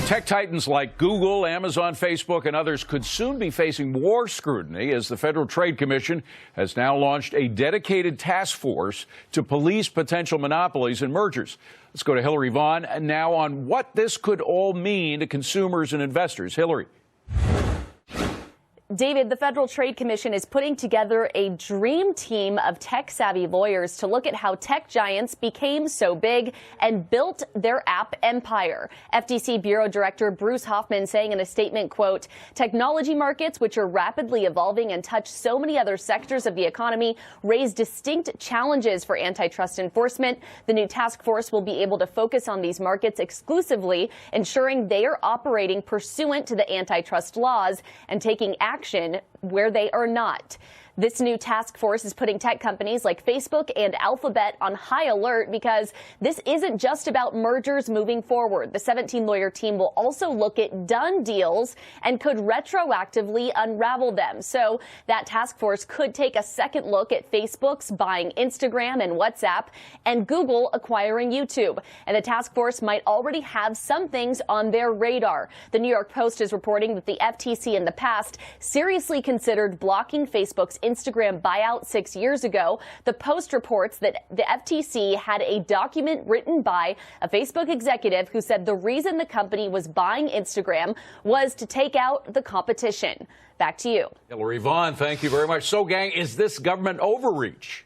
Tech titans like Google, Amazon, Facebook, and others could soon be facing more scrutiny as the Federal Trade Commission has now launched a dedicated task force to police potential monopolies and mergers. Let's go to Hillary Vaughn now on what this could all mean to consumers and investors. Hillary. David, the Federal Trade Commission is putting together a dream team of tech-savvy lawyers to look at how tech giants became so big and built their app empire. FTC Bureau Director Bruce Hoffman saying in a statement, quote, technology markets, which are rapidly evolving and touch so many other sectors of the economy, raise distinct challenges for antitrust enforcement. The new task force will be able to focus on these markets exclusively, ensuring they are operating pursuant to the antitrust laws and taking action where they are not. This new task force is putting tech companies like Facebook and Alphabet on high alert because this isn't just about mergers moving forward. The 17-lawyer team will also look at done deals and could retroactively unravel them. So that task force could take a second look at Facebook's buying Instagram and WhatsApp and Google acquiring YouTube. And the task force might already have some things on their radar. The New York Post is reporting that the FTC in the past seriously considered blocking Facebook's Instagram buyout 6 years ago. The Post reports that the FTC had a document written by a Facebook executive who said the reason the company was buying Instagram was to take out the competition. Back to you. Hillary Vaughn, thank you very much. So, gang, is this government overreach?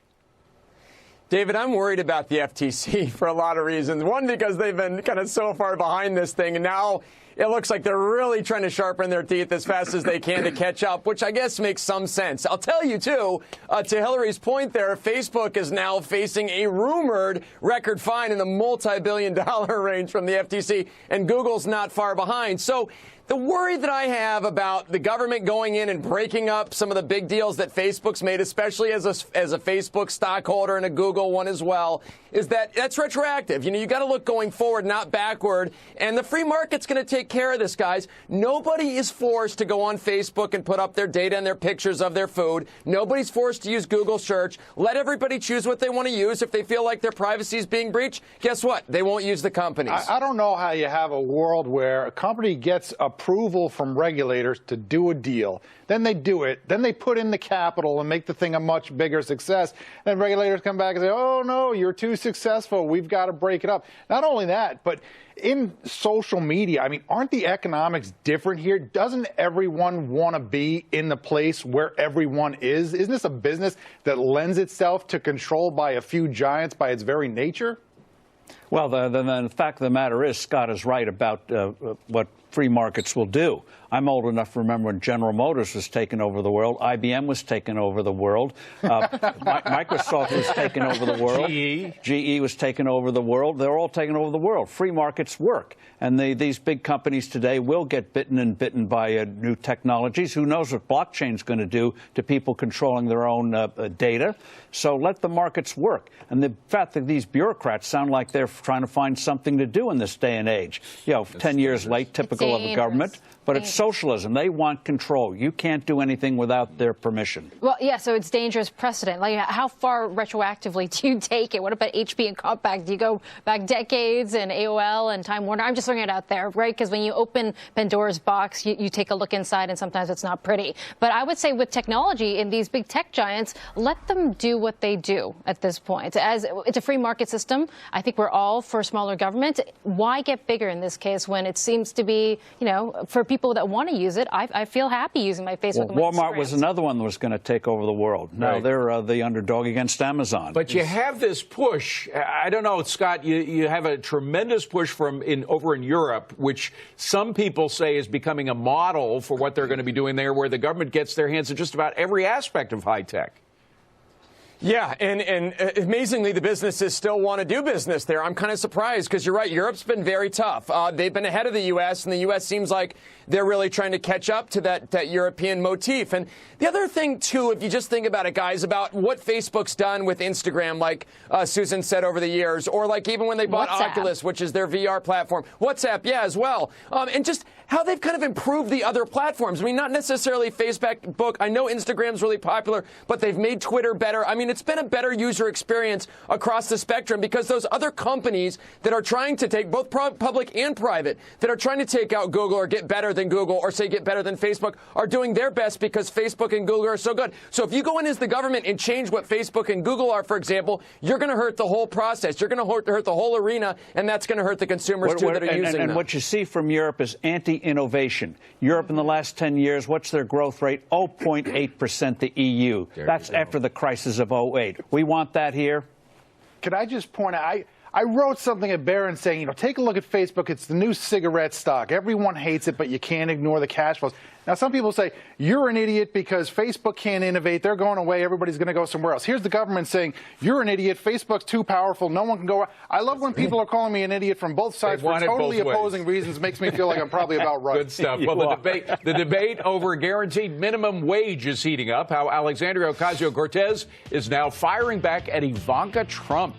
David, I'm worried about the FTC for a lot of reasons. One, because they've been kind of so far behind this thing, and now it looks like they're really trying to sharpen their teeth as fast as they can to catch up, which I guess makes some sense. I'll tell you, too, to Hillary's point there, Facebook is now facing a rumored record fine in the multi-billion-dollar range from the FTC, and Google's not far behind. So the worry that I have about the government going in and breaking up some of the big deals that Facebook's made, especially as a Facebook stockholder and a Google one as well, is that that's retroactive. You know, you got to look going forward, not backward. And the free market's going to take care of this, guys. Nobody is forced to go on Facebook and put up their data and their pictures of their food. Nobody's forced to use Google search. Let everybody choose what they want to use. If they feel like their privacy is being breached, guess what? They won't use the companies. I don't know how you have a world where a company gets approval from regulators to do a deal. Then they do it. Then they put in the capital and make the thing a much bigger success. Then regulators come back and say, oh, no, you're too successful. We've got to break it up. Not only that, but in social media, I mean, aren't the economics different here? Doesn't everyone want to be in the place where everyone is? Isn't this a business that lends itself to control by a few giants by its very nature? Well, the fact of the matter is, Scott is right about what free markets will do. I'm old enough to remember when General Motors was taking over the world, IBM was taking over the world, Microsoft was taking over the world, GE was taking over the world. They're all taking over the world. Free markets work. And these big companies today will get bitten by new technologies. Who knows what blockchain's going to do to people controlling their own data. So let the markets work. And the fact that these bureaucrats sound like they're trying to find something to do in this day and age. You know, 10 years late, typical of a government. But it's socialism. They want control. You can't do anything without their permission. Well, yeah, so it's dangerous precedent. Like, how far retroactively do you take it? What about HP and Compaq? Do you go back decades and AOL and Time Warner? I'm just throwing it out there, right? Because when you open Pandora's box, you take a look inside, and sometimes it's not pretty. But I would say with technology and these big tech giants, let them do what they do at this point. As it's a free market system, I think we're all for smaller government. Why get bigger in this case when it seems to be, you know, for people that want to use it, I feel happy using my Facebook and my Walmart Instagrams. Was another one that was going to take over the world. Now they're the underdog against Amazon. But you have this push. I don't know, Scott, you have a tremendous push from over in Europe, which some people say is becoming a model for what they're going to be doing there, where the government gets their hands on just about every aspect of high tech. Yeah, and amazingly, the businesses still want to do business there. I'm kind of surprised because you're right. Europe's been very tough. They've been ahead of the U.S., and the U.S. seems like they're really trying to catch up to that European motif. And the other thing, too, if you just think about it, guys, about what Facebook's done with Instagram, like Susan said over the years, or like even when they bought Oculus, which is their VR platform. WhatsApp, yeah, as well. And just how they've kind of improved the other platforms. I mean, not necessarily Facebook. I know Instagram's really popular, but they've made Twitter better. I mean, it's been a better user experience across the spectrum because those other companies that are trying to take both public and private that are trying to take out Google or get better than Google or say get better than Facebook are doing their best because Facebook and Google are so good. So if you go in as the government and change what Facebook and Google are, for example, you're going to hurt the whole process. You're going to hurt the whole arena, and that's going to hurt the consumers too that are using them. And what you see from Europe is anti-innovation. Europe in the last 10 years, what's their growth rate? 0.8%. The EU. That's after the crisis of 08. We want that here. Could I just point out, I wrote something at Barron saying, take a look at Facebook. It's the new cigarette stock. Everyone hates it, but you can't ignore the cash flows. Now, some people say, you're an idiot because Facebook can't innovate. They're going away. Everybody's going to go somewhere else. Here's the government saying, you're an idiot. Facebook's too powerful. No one can go. I love when people are calling me an idiot from both sides for totally opposing reasons. Makes me feel like I'm probably about right. Good stuff. Well, the debate over guaranteed minimum wage is heating up. How Alexandria Ocasio-Cortez is now firing back at Ivanka Trump.